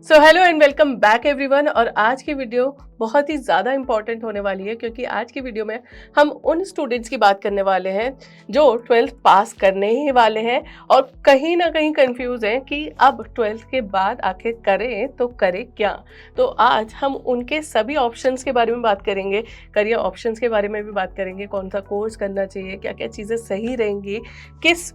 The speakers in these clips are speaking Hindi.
So hello and welcome back everyone. और आज की वीडियो बहुत ही ज़्यादा इंपॉर्टेंट होने वाली है क्योंकि आज की वीडियो में हम उन स्टूडेंट्स की बात करने वाले हैं जो 12th पास करने ही वाले हैं और कहीं ना कहीं कंफ्यूज हैं कि अब 12th के बाद आखिर करें तो करें क्या। तो आज हम उनके सभी ऑप्शंस के बारे में बात करेंगे, करियर ऑप्शंस के बारे में भी बात करेंगे, कौन सा कोर्स करना चाहिए, क्या क्या चीज़ें सही रहेंगी, किस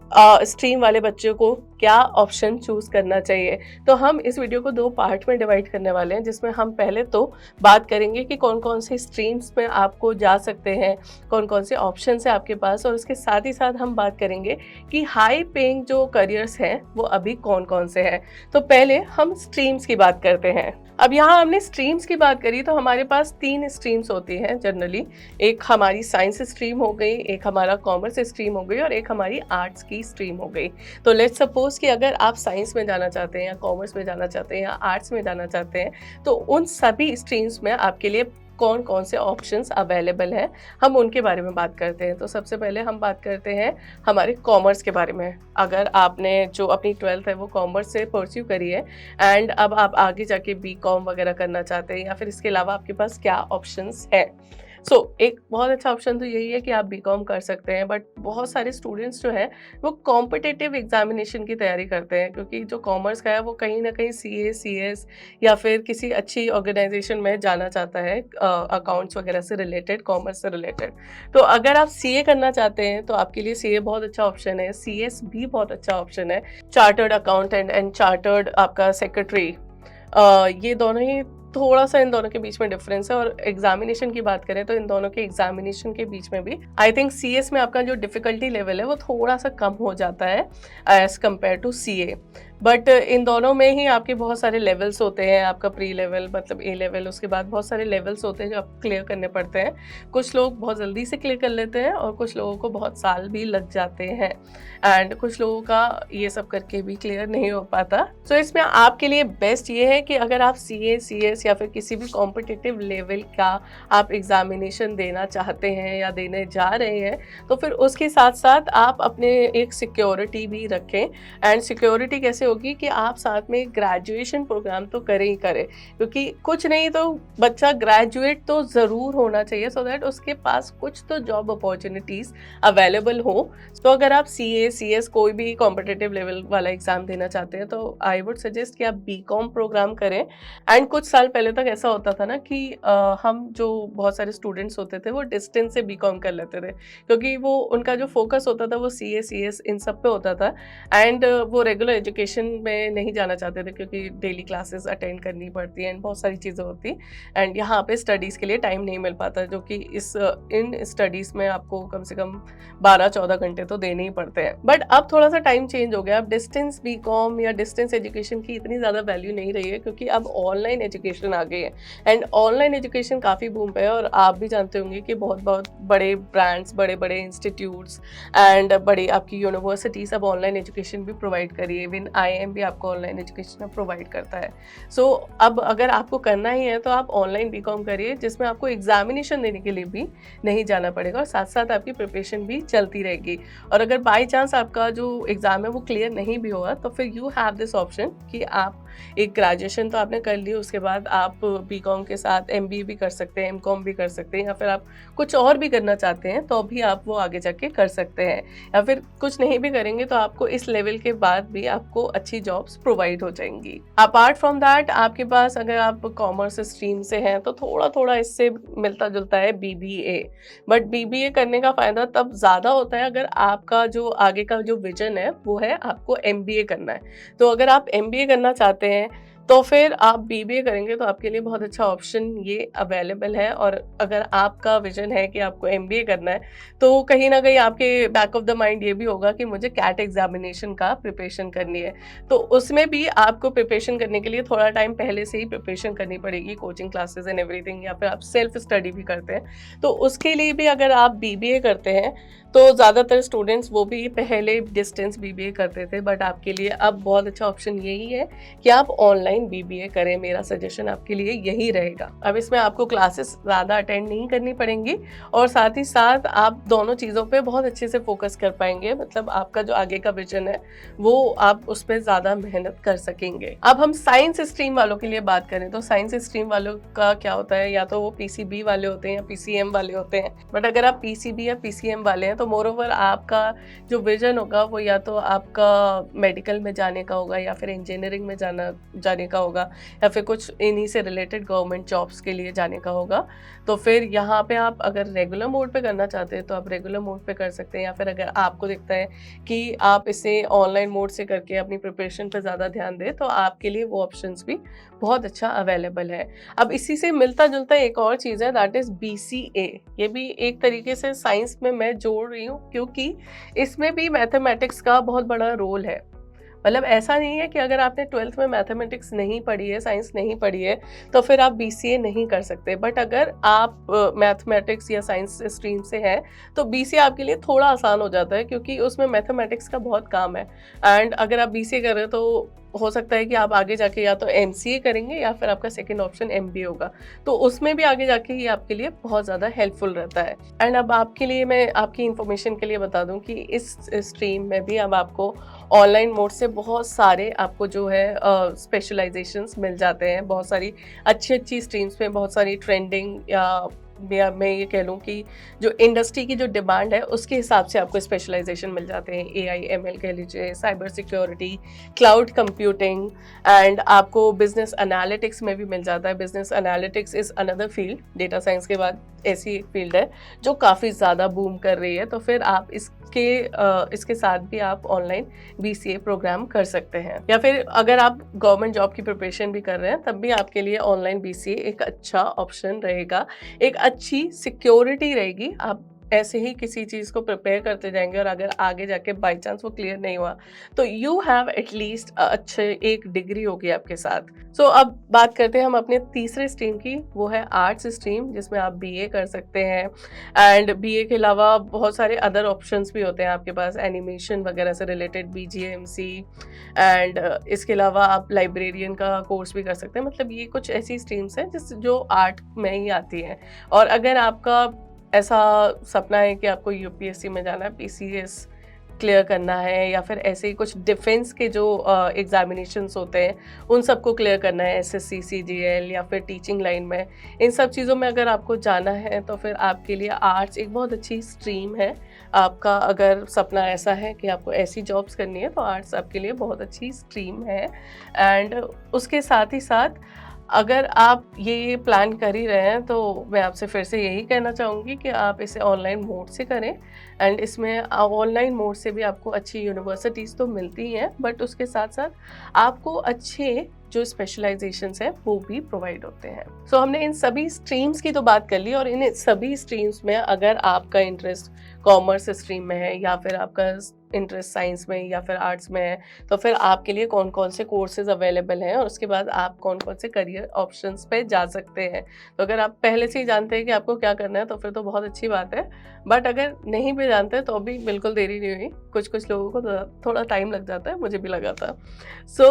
स्ट्रीम वाले बच्चों को क्या ऑप्शन चूज़ करना चाहिए। तो हम इस वीडियो को 2 पार्ट में डिवाइड करने वाले हैं, जिसमें हम पहले तो बात करेंगे कि कौन कौन से स्ट्रीम्स में आपको जा सकते हैं, कौन कौन से ऑप्शंस हैं आपके पास, और उसके साथ ही साथ हम बात करेंगे कि हाई पेइंग जो करियर्स हैं वो अभी कौन कौन से हैं। तो पहले हम स्ट्रीम्स की बात करते हैं। अब यहाँ हमने स्ट्रीम्स की बात करी तो हमारे पास 3 स्ट्रीम्स होती हैं जनरली। एक हमारी साइंस स्ट्रीम हो गई, एक हमारा कॉमर्स स्ट्रीम हो गई और एक हमारी आर्ट्स की स्ट्रीम हो गई। तो लेट्स सपोज कि अगर आप साइंस में जाना चाहते हैं या कॉमर्स में जाना चाहते हैं या आर्ट्स में जाना चाहते हैं तो उन सभी स्ट्रीम्स में आपके लिए कौन कौन से ऑप्शंस अवेलेबल हैं, हम उनके बारे में बात करते हैं। तो सबसे पहले हम बात करते हैं हमारे कॉमर्स के बारे में। अगर आपने जो अपनी 12th है वो कॉमर्स से परस्यू करी है एंड अब आप आगे जाके बीकॉम वगैरह करना चाहते हैं या फिर इसके अलावा आपके पास क्या ऑप्शंस हैं। एक बहुत अच्छा ऑप्शन तो यही है कि आप बीकॉम कर सकते हैं, बट बहुत सारे स्टूडेंट्स जो हैं वो कॉम्पिटिटिव एग्जामिनेशन की तैयारी करते हैं क्योंकि जो कॉमर्स का है वो कहीं ना कहीं सीए सीएस या फिर किसी अच्छी ऑर्गेनाइजेशन में जाना चाहता है अकाउंट्स वगैरह से रिलेटेड, कॉमर्स से रिलेटेड। तो अगर आप सीए करना चाहते हैं तो आपके लिए सीए बहुत अच्छा ऑप्शन है, सीएस भी बहुत अच्छा ऑप्शन है, चार्टर्ड अकाउंटेंट एंड चार्टर्ड आपका सेक्रेटरी। ये दोनों ही थोड़ा सा इन दोनों के बीच में डिफरेंस है। और एग्जामिनेशन की बात करें तो इन दोनों के एग्जामिनेशन के बीच में भी आई थिंक सीएस में आपका जो डिफिकल्टी लेवल है वो थोड़ा सा कम हो जाता है एज कम्पेयर टू सीए। बट इन दोनों में ही आपके बहुत सारे लेवल्स होते हैं, आपका प्री लेवल मतलब ए लेवल, उसके बाद बहुत सारे लेवल्स होते हैं जो आप क्लियर करने पड़ते हैं। कुछ लोग बहुत जल्दी से क्लियर कर लेते हैं और कुछ लोगों को बहुत साल भी लग जाते हैं एंड कुछ लोगों का ये सब करके भी क्लियर नहीं हो पाता। सो इसमें आपके लिए बेस्ट ये है कि अगर आप सीए सीएस या फिर किसी भी कॉम्पिटिटिव लेवल का आप एग्जामिनेशन देना चाहते हैं या देने जा रहे हैं तो फिर उसके साथ साथ आप अपने एक सिक्योरिटी भी रखें। एंड सिक्योरिटी कैसे होगी कि आप साथ में ग्रेजुएशन प्रोग्राम तो करें ही करें, क्योंकि कुछ नहीं तो बच्चा ग्रेजुएट तो ज़रूर होना चाहिए सो दैट उसके पास कुछ तो जॉब अपॉर्चुनिटीज़ अवेलेबल हो। तो अगर आप सीए सीएस कोई भी कॉम्पिटिटिव लेवल वाला एग्ज़ाम देना चाहते हैं तो आई वुड सजेस्ट कि आप बीकॉम प्रोग्राम करें। एंड कुछ साल पहले तक ऐसा होता था ना कि हम जो बहुत सारे स्टूडेंट्स होते थे वो डिस्टेंस से बीकॉम कर लेते थे क्योंकि वो उनका जो फोकस होता था वो सीए सीएस इन सब पे होता था एंड वो रेगुलर एजुकेशन में नहीं जाना चाहते थे क्योंकि डेली क्लासेस अटेंड करनी पड़ती हैं एंड बहुत सारी चीज़ें होती एंड यहाँ पे स्टडीज़ के लिए टाइम नहीं मिल पाता, जो कि इन स्टडीज़ में आपको कम से कम 12-14 घंटे तो देने ही पड़ते हैं। बट अब थोड़ा सा टाइम चेंज हो गया, अब डिस्टेंस बीकॉम या डिस्टेंस एजुकेशन की इतनी ज़्यादा वैल्यू नहीं रही है क्योंकि अब ऑनलाइन एजुकेशन आ गई है एंड ऑनलाइन एजुकेशन काफ़ी बूम पे है। और आप भी जानते होंगे कि बहुत बहुत बड़े ब्रांड्स, बड़े बड़े इंस्टीट्यूट्स एंड बड़ी आपकी यूनिवर्सिटीज़ अब ऑनलाइन एजुकेशन भी प्रोवाइड करिए। इवन आईएम भी आपको ऑनलाइन एजुकेशन प्रोवाइड करता है। अब अगर आपको करना ही है तो आप ऑनलाइन बीकॉम करिए जिसमें आपको एग्जामिनेशन देने के लिए भी नहीं जाना पड़ेगा और साथ साथ आपकी प्रिपरेशन भी चलती रहेगी। और अगर बाई चांस आपका जो एग्ज़ाम है वो क्लियर नहीं भी हुआ तो फिर यू हैव दिस ऑप्शन कि आप एक ग्रेजुएशन तो आपने कर ली, उसके बाद आप बीकॉम के साथ एमबीए भी कर सकते हैं, एमकॉम भी कर सकते हैं, या फिर आप कुछ और भी करना चाहते हैं तो भी आप वो आगे जाके कर सकते हैं, या फिर कुछ नहीं भी करेंगे तो आपको इस लेवल के बाद भी आपको अच्छी जॉब्स प्रोवाइड हो जाएंगी। अपार्ट फ्रॉम दैट आपके पास अगर आप कॉमर्स स्ट्रीम से हैं तो थोड़ा थोड़ा इससे मिलता जुलता है बीबीए। बट बीबीए करने का फ़ायदा तब ज़्यादा होता है अगर आपका जो आगे का जो विजन है वो है आपको एमबीए करना है। तो अगर आप एमबीए करना चाहते हैं तो फिर आप बीबीए करेंगे तो आपके लिए बहुत अच्छा ऑप्शन ये अवेलेबल है। और अगर आपका विजन है कि आपको एमबीए करना है तो कहीं ना कहीं आपके बैक ऑफ द माइंड ये भी होगा कि मुझे कैट एग्जामिनेशन का प्रिपरेशन करनी है, तो उसमें भी आपको प्रिपरेशन करने के लिए थोड़ा टाइम पहले से ही प्रिपरेशन करनी पड़ेगी, कोचिंग क्लासेस एंड एवरीथिंग, या फिर आप सेल्फ स्टडी भी करते हैं तो उसके लिए भी अगर आप बीबीए करते हैं तो ज़्यादातर स्टूडेंट्स वो भी पहले डिस्टेंस बीबीए करते थे, बट आपके लिए अब बहुत अच्छा ऑप्शन यही है कि आप ऑनलाइन बीबीए करें। मेरा सजेशन आपके लिए यही रहेगा। अब इसमें आपको क्लासेस ज़्यादा अटेंड नहीं करनी पड़ेंगी और साथ ही साथ आप दोनों चीज़ों पे बहुत अच्छे से फोकस कर पाएंगे। मतलब आपका जो आगे का विजन है वो आप उस पर ज़्यादा मेहनत कर सकेंगे। अब हम साइंस स्ट्रीम वालों के लिए बात करें तो साइंस स्ट्रीम वालों का क्या होता है, या तो वो पीसीबी वाले होते हैं या पीसीएम वाले होते हैं। बट अगर आप पीसीबी या पीसीएम वाले हैं तो मोर ओवर आपका जो विजन होगा वो या तो आपका मेडिकल में जाने का होगा, या फिर इंजीनियरिंग में जाने का होगा, या फिर कुछ इन्हीं से रिलेटेड गवर्नमेंट जॉब्स के लिए जाने का होगा। तो फिर यहाँ पे आप अगर रेगुलर मोड पे करना चाहते हैं तो आप रेगुलर मोड पे कर सकते हैं, या फिर अगर आपको दिखता है कि आप इसे ऑनलाइन मोड से करके अपनी प्रिपरेशन पे ज़्यादा ध्यान दें तो आपके लिए वो ऑप्शंस भी बहुत अच्छा अवेलेबल है। अब इसी से मिलता जुलता एक और चीज़ है, दैट इज़ बीसीए। ये भी एक तरीके से साइंस में मैं जोड़ रही हूँ क्योंकि इसमें भी मैथमेटिक्स का बहुत बड़ा रोल है। मतलब ऐसा नहीं है कि अगर आपने 12th में मैथमेटिक्स नहीं पढ़ी है, साइंस नहीं पढ़ी है, तो फिर आप बीसीए नहीं कर सकते। बट अगर आप मैथमेटिक्स या साइंस स्ट्रीम से हैं तो बीसीए आपके लिए थोड़ा आसान हो जाता है क्योंकि उसमें मैथमेटिक्स का बहुत काम है। एंड अगर आप बीसीए कर रहे हो तो हो सकता है कि आप आगे जाके या तो एमसीए करेंगे या फिर आपका सेकंड ऑप्शन एमबीए होगा, तो उसमें भी आगे जाके ये आपके लिए बहुत ज़्यादा हेल्पफुल रहता है। एंड अब आपके लिए मैं आपकी इन्फॉर्मेशन के लिए बता दूं कि इस स्ट्रीम में भी अब आपको ऑनलाइन मोड से बहुत सारे आपको जो है स्पेशलाइजेशंस मिल जाते हैं। बहुत सारी अच्छी अच्छी स्ट्रीम्स में बहुत सारी ट्रेंडिंग या मैं ये कह लूँ कि जो इंडस्ट्री की जो डिमांड है उसके हिसाब से आपको स्पेशलाइजेशन मिल जाते हैं। एआई एमएल कह लीजिए, cyber security, cloud computing, and आपको बिजनेस एनालिटिक्स में भी मिल जाता है। Business analytics is another field, data science के बाद ऐसी एक फील्ड है जो काफ़ी ज़्यादा बूम कर रही है। तो फिर आप इसके साथ भी आप ऑनलाइन बीसीए प्रोग्राम कर सकते हैं, या फिर अगर आप गवर्नमेंट जॉब की प्रिपरेशन भी कर रहे हैं तब भी आपके लिए ऑनलाइन बीसीए एक अच्छा ऑप्शन रहेगा, एक अच्छी सिक्योरिटी रहेगी। आप ऐसे ही किसी चीज़ को प्रिपेयर करते जाएंगे और अगर आगे जाके बाई चांस वो क्लियर नहीं हुआ तो यू हैव एटलीस्ट अच्छे एक डिग्री होगी आपके साथ। सो अब बात करते हैं हम अपने तीसरे स्ट्रीम की, वो है आर्ट्स स्ट्रीम, जिसमें आप बीए कर सकते हैं। एंड बीए के अलावा बहुत सारे अदर ऑप्शंस भी होते हैं आपके पास, एनिमेशन वगैरह से रिलेटेड बीजीएमसी, एंड इसके अलावा आप लाइब्रेरियन का कोर्स भी कर सकते हैं। मतलब ये कुछ ऐसी स्ट्रीम्स हैं जो आर्ट में ही आती हैं। और अगर आपका ऐसा सपना है कि आपको यूपीएससी में जाना है, पीसीएस क्लियर करना है, या फिर ऐसे ही कुछ डिफेंस के जो एग्जामिनेशंस होते हैं उन सबको क्लियर करना है, एसएससी सीजीएल या फिर टीचिंग लाइन में, इन सब चीज़ों में अगर आपको जाना है तो फिर आपके लिए आर्ट्स एक बहुत अच्छी स्ट्रीम है। आपका अगर सपना ऐसा है कि आपको ऐसी जॉब्स करनी है तो आर्ट्स आपके लिए बहुत अच्छी स्ट्रीम है। एंड उसके साथ ही साथ अगर आप ये प्लान कर ही रहे हैं तो मैं आपसे फिर से यही कहना चाहूँगी कि आप इसे ऑनलाइन मोड से करें। एंड इसमें ऑनलाइन मोड से भी आपको अच्छी यूनिवर्सिटीज़ तो मिलती हैं, बट उसके साथ साथ आपको अच्छे जो स्पेशलाइजेशंस हैं वो भी प्रोवाइड होते हैं। सो हमने इन सभी स्ट्रीम्स की तो बात कर ली, और इन सभी स्ट्रीम्स में अगर आपका इंटरेस्ट कॉमर्स स्ट्रीम में है या फिर आपका इंटरेस्ट साइंस में या फिर आर्ट्स में है, तो फिर आपके लिए कौन कौन से कोर्सेज अवेलेबल हैं और उसके बाद आप कौन कौन से करियर ऑप्शंस पे जा सकते हैं। तो अगर आप पहले से ही जानते हैं कि आपको क्या करना है तो फिर तो बहुत अच्छी बात है, बट अगर नहीं भी जानते तो भी बिल्कुल देरी नहीं हुई। कुछ लोगों को तो थोड़ा टाइम लग जाता है, मुझे भी लगा था। सो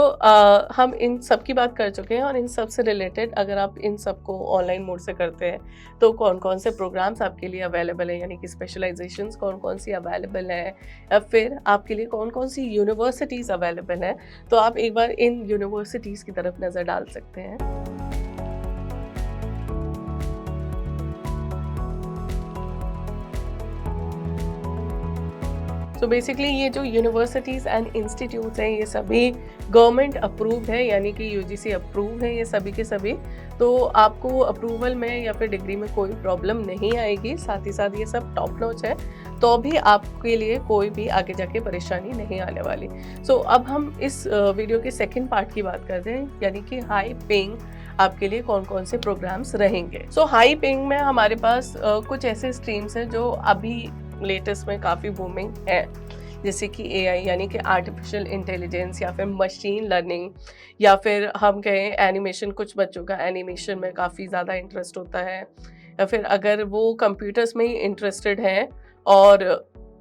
हम इन सब की बात कर चुके हैं, और इन सब से रिलेटेड अगर आप इन सबको ऑनलाइन मोड से करते हैं तो कौन कौन से प्रोग्राम्स आपके लिए अवेलेबल हैं, यानी कि स्पेशलाइजेशंस कौन कौन सी अवेलेबल है, या फिर आपके लिए कौन कौन सी यूनिवर्सिटीज़ अवेलेबल हैं, तो आप एक बार इन यूनिवर्सिटीज़ की तरफ नज़र डाल सकते हैं। तो बेसिकली ये जो यूनिवर्सिटीज़ एंड इंस्टीट्यूट्स हैं ये सभी गवर्नमेंट अप्रूव्ड है, यानी कि यूजीसी अप्रूव है ये सभी के सभी। तो आपको अप्रूवल में या फिर डिग्री में कोई प्रॉब्लम नहीं आएगी। साथ ही साथ ये सब टॉप नॉच है, तो भी आपके लिए कोई भी आगे जाके परेशानी नहीं आने वाली। सो अब हम इस वीडियो के सेकंड पार्ट की बात करते हैं, यानी कि हाई पेइंग आपके लिए कौन कौन से प्रोग्राम्स रहेंगे। सो हाई पेइंग में हमारे पास कुछ ऐसे स्ट्रीम्स हैं जो अभी लेटेस्ट में काफ़ी बूमिंग है, जैसे कि एआई यानी कि आर्टिफिशियल इंटेलिजेंस, या फिर मशीन लर्निंग, या फिर हम कहें एनिमेशन। कुछ बच्चों का एनिमेशन में काफ़ी ज़्यादा इंटरेस्ट होता है, या फिर अगर वो कंप्यूटर्स में ही इंटरेस्टेड हैं और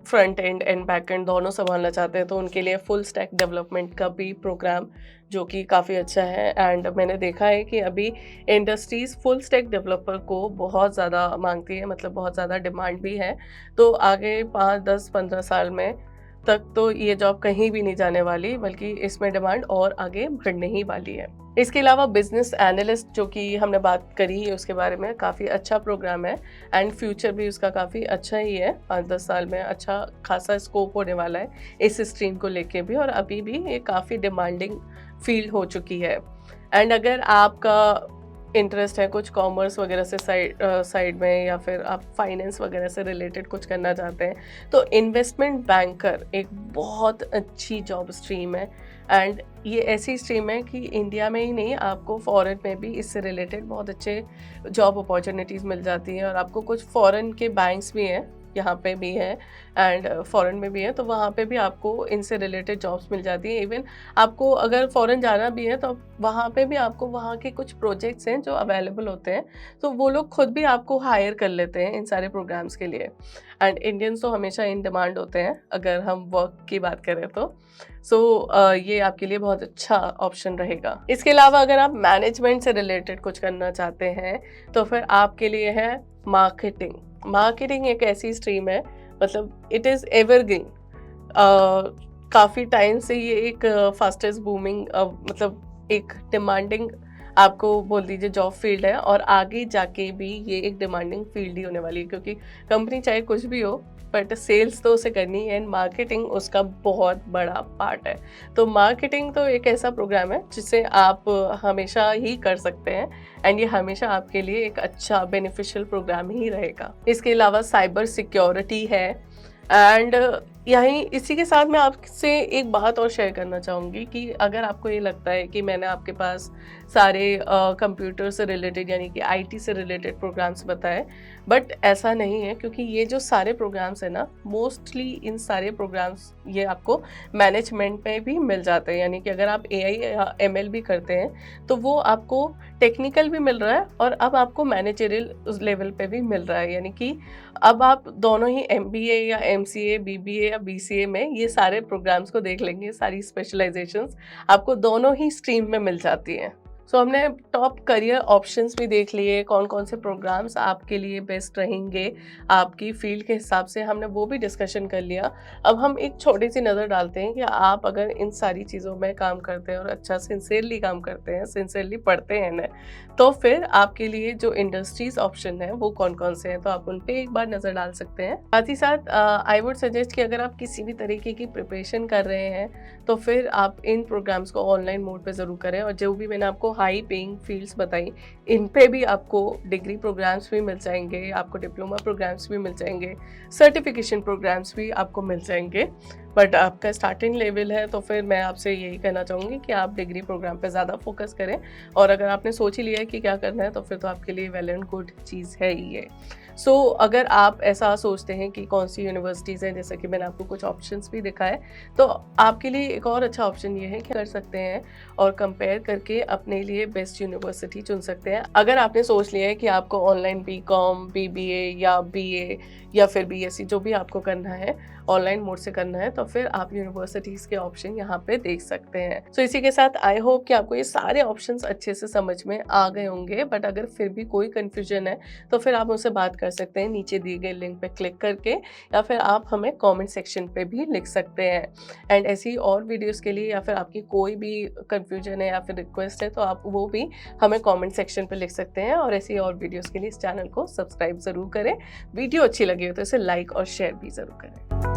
front end and back and दोनों संभालना चाहते हैं तो उनके लिए फुल स्टैक डेवलपमेंट का भी प्रोग्राम जो कि काफ़ी अच्छा है। एंड मैंने देखा है कि अभी इंडस्ट्रीज़ फुल स्टैक डेवलपर को बहुत ज़्यादा मांगती है, मतलब बहुत ज़्यादा डिमांड भी है। तो आगे 5, 10, 15 साल में तक तो ये जॉब कहीं भी नहीं जाने वाली, बल्कि इसमें डिमांड और आगे बढ़ने ही वाली है। इसके अलावा बिजनेस एनालिस्ट जो कि हमने बात करी है उसके बारे में, काफ़ी अच्छा प्रोग्राम है एंड फ्यूचर भी उसका काफ़ी अच्छा ही है। 5-10 साल में अच्छा खासा स्कोप होने वाला है इस स्ट्रीम को लेके भी, और अभी भी ये काफ़ी डिमांडिंग फील्ड हो चुकी है। एंड अगर आपका इंटरेस्ट है कुछ कॉमर्स वगैरह से साइड में, या फिर आप फाइनेंस वगैरह से रिलेटेड कुछ करना चाहते हैं, तो इन्वेस्टमेंट बैंकर एक बहुत अच्छी जॉब स्ट्रीम है। एंड ये ऐसी स्ट्रीम है कि इंडिया में ही नहीं, आपको फॉरेन में भी इससे रिलेटेड बहुत अच्छे जॉब अपॉर्चुनिटीज़ मिल जाती हैं। और आपको कुछ फॉरेन के बैंक्स भी हैं, यहाँ पे भी है एंड फॉरेन में भी है, तो वहाँ पे भी आपको इनसे रिलेटेड जॉब्स मिल जाती हैं। इवन आपको अगर फॉरेन जाना भी है तो वहाँ पे भी आपको वहाँ के कुछ प्रोजेक्ट्स हैं जो अवेलेबल होते हैं, तो वो लोग खुद भी आपको हायर कर लेते हैं इन सारे प्रोग्राम्स के लिए। एंड इंडियंस तो हमेशा इन डिमांड होते हैं अगर हम वर्क की बात करें तो। ये आपके लिए बहुत अच्छा ऑप्शन रहेगा। इसके अलावा अगर आप मैनेजमेंट से रिलेटेड कुछ करना चाहते हैं तो फिर आपके लिए है मार्केटिंग। मार्केटिंग एक ऐसी स्ट्रीम है, मतलब इट इज़ एवरग्रीन। काफ़ी टाइम से ये एक फास्टेस्ट बूमिंग, मतलब एक डिमांडिंग, आपको बोल दीजिए जॉब फील्ड है, और आगे जाके भी ये एक डिमांडिंग फील्ड ही होने वाली है, क्योंकि कंपनी चाहे कुछ भी हो बट सेल्स तो उसे करनी है एंड मार्केटिंग उसका बहुत बड़ा पार्ट है। तो मार्केटिंग तो एक ऐसा प्रोग्राम है जिसे आप हमेशा ही कर सकते हैं एंड ये हमेशा आपके लिए एक अच्छा बेनिफिशियल प्रोग्राम ही रहेगा। इसके अलावा साइबर सिक्योरिटी है। एंड यहीं इसी के साथ मैं आपसे एक बात और शेयर करना चाहूँगी कि अगर आपको ये लगता है कि मैंने आपके पास सारे कंप्यूटर से रिलेटेड यानी कि आईटी से रिलेटेड प्रोग्राम्स बताए, बट ऐसा नहीं है, क्योंकि ये जो सारे प्रोग्राम्स हैं ना, मोस्टली इन सारे प्रोग्राम्स ये आपको मैनेजमेंट में भी मिल जाते हैं। यानी कि अगर आप एआई या एमएल भी करते हैं तो वो आपको टेक्निकल भी मिल रहा है और अब आपको मैनेजरियल उस लेवल पे भी मिल रहा है। यानी कि अब आप दोनों ही एमबीए या एमसीए, बीबीए या बीसीए में ये सारे प्रोग्राम्स को देख लेंगे, सारी स्पेशलाइजेशंस आपको दोनों ही स्ट्रीम में मिल जाती हैं। सो हमने टॉप करियर ऑप्शंस भी देख लिए, कौन कौन से प्रोग्राम्स आपके लिए बेस्ट रहेंगे आपकी फील्ड के हिसाब से, हमने वो भी डिस्कशन कर लिया। अब हम एक छोटी सी नज़र डालते हैं कि आप अगर इन सारी चीज़ों में काम करते हैं और अच्छा सिंसियरली काम करते हैं, सिंसियरली पढ़ते हैं ना, तो फिर आपके लिए जो इंडस्ट्रीज ऑप्शन है वो कौन कौन से हैं, तो आप उन पर एक बार नज़र डाल सकते हैं। साथ ही साथ आई वुड सजेस्ट कि अगर आप किसी भी तरीके की प्रिपरेशन कर रहे हैं तो फिर आप इन प्रोग्राम्स को ऑनलाइन मोड पे ज़रूर करें। और जो भी मैंने आपको हाई पेइंग फील्ड्स बताई, इन पे भी आपको डिग्री प्रोग्राम्स भी मिल जाएंगे, आपको डिप्लोमा प्रोग्राम्स भी मिल जाएंगे, सर्टिफिकेशन प्रोग्राम्स भी आपको मिल जाएंगे। बट आपका स्टार्टिंग लेवल है तो फिर मैं आपसे यही कहना चाहूँगी कि आप डिग्री प्रोग्राम पे ज़्यादा फोकस करें। और अगर आपने सोच ही लिया है कि क्या करना है तो फिर तो आपके लिए वेल एंड गुड चीज़ है ही ये। अगर आप ऐसा सोचते हैं कि कौन सी यूनिवर्सिटीज़ हैं, जैसे कि मैंने आपको कुछ ऑप्शंस भी दिखाए, तो आपके लिए एक और अच्छा ऑप्शन ये है कि कर सकते हैं और कंपेयर करके अपने लिए बेस्ट यूनिवर्सिटी चुन सकते हैं। अगर आपने सोच लिया है कि आपको ऑनलाइन बीकॉम, बीबीए या बीए या फिर बीएससी जो भी आपको करना है, ऑनलाइन मोड से करना है, तो फिर आप यूनिवर्सिटीज़ के ऑप्शन यहाँ पे देख सकते हैं। इसी के साथ आई होप कि आपको ये सारे ऑप्शंस अच्छे से समझ में आ गए होंगे। बट अगर फिर भी कोई कन्फ्यूजन है तो फिर आप मुझसे बात कर सकते हैं नीचे दिए गए लिंक पे क्लिक करके, या फिर आप हमें कमेंट सेक्शन पे भी लिख सकते हैं। एंड ऐसी और वीडियोस के लिए या फिर आपकी कोई भी कन्फ्यूजन है या फिर रिक्वेस्ट है तो आप वो भी हमें कमेंट सेक्शन पे लिख सकते हैं। और ऐसी और वीडियोस के लिए इस चैनल को सब्सक्राइब ज़रूर करें। वीडियो अच्छी लगी हो तो इसे लाइक और शेयर भी ज़रूर करें।